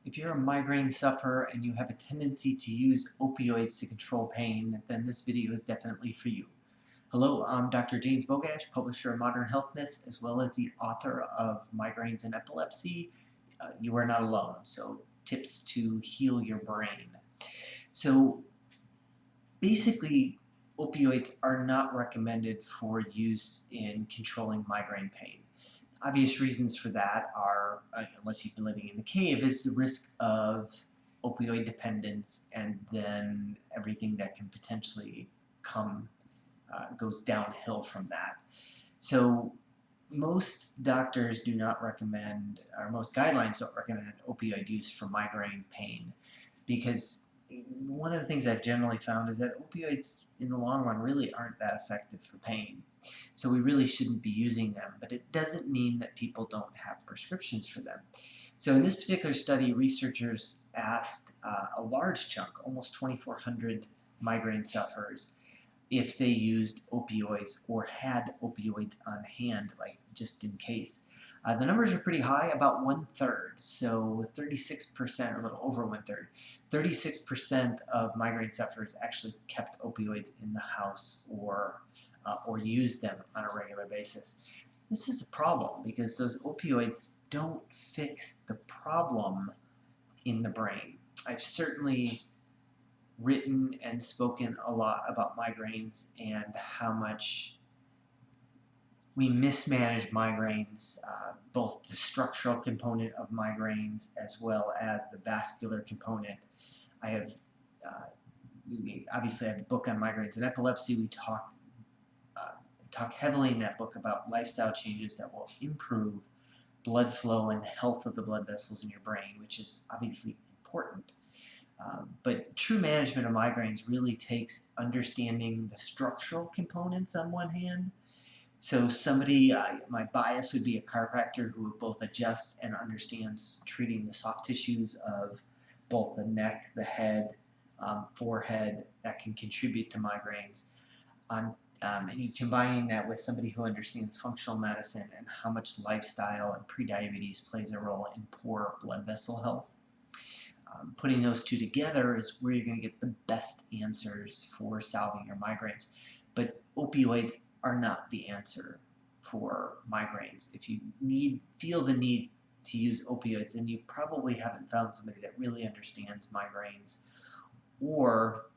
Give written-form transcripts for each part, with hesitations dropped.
If you're a migraine sufferer and you have a tendency to use opioids to control pain, then this video is definitely for you. Hello, I'm Dr. James Bogash, publisher of Modern Health Myths, as well as the author of Migraines and Epilepsy. You are not alone, so tips to heal your brain. So basically, opioids are not recommended for use in controlling migraine pain. Obvious reasons for that are, unless you've been living in the cave, is the risk of opioid dependence and then everything that can potentially come goes downhill from that. So most doctors do not recommend, or most guidelines don't recommend opioid use for migraine pain, because one of the things I've generally found is that opioids in the long run really aren't that effective for pain. So we really shouldn't be using them, but it doesn't mean that people don't have prescriptions for them. So in this particular study, researchers asked a large chunk, almost 2,400 migraine sufferers, if they used opioids or had opioids on hand, like just in case. The numbers are pretty high, about 1/3, so 36%, or a little over 1/3. 36% of migraine sufferers actually kept opioids in the house or used them on a regular basis. This is a problem because those opioids don't fix the problem in the brain. I've certainly written and spoken a lot about migraines and how much we mismanage migraines, both the structural component of migraines as well as the vascular component. I have, obviously I have a book on migraines and epilepsy. We talk heavily in that book about lifestyle changes that will improve blood flow and the health of the blood vessels in your brain, which is obviously important. But true management of migraines really takes understanding the structural components on one hand. So somebody, my bias would be a chiropractor who both adjusts and understands treating the soft tissues of both the neck, the head, forehead that can contribute to migraines. And you combining that with somebody who understands functional medicine and how much lifestyle and prediabetes plays a role in poor blood vessel health. Putting those two together is where you're going to get the best answers for solving your migraines. But opioids are not the answer for migraines. If you feel the need to use opioids, then you probably haven't found somebody that really understands migraines. Or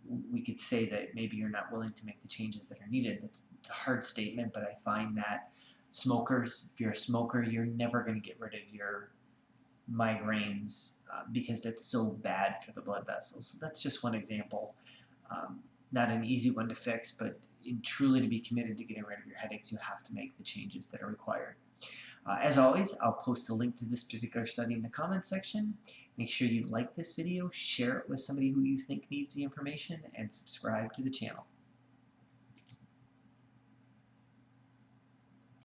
we could say that maybe you're not willing to make the changes that are needed. It's a hard statement, but I find that smokers, if you're a smoker, you're never going to get rid of your migraines because that's so bad for the blood vessels. So that's just one example. Not an easy one to fix, but truly to be committed to getting rid of your headaches, you have to make the changes that are required. As always, I'll post a link to this particular study in the comments section. Make sure you like this video, share it with somebody who you think needs the information, and subscribe to the channel.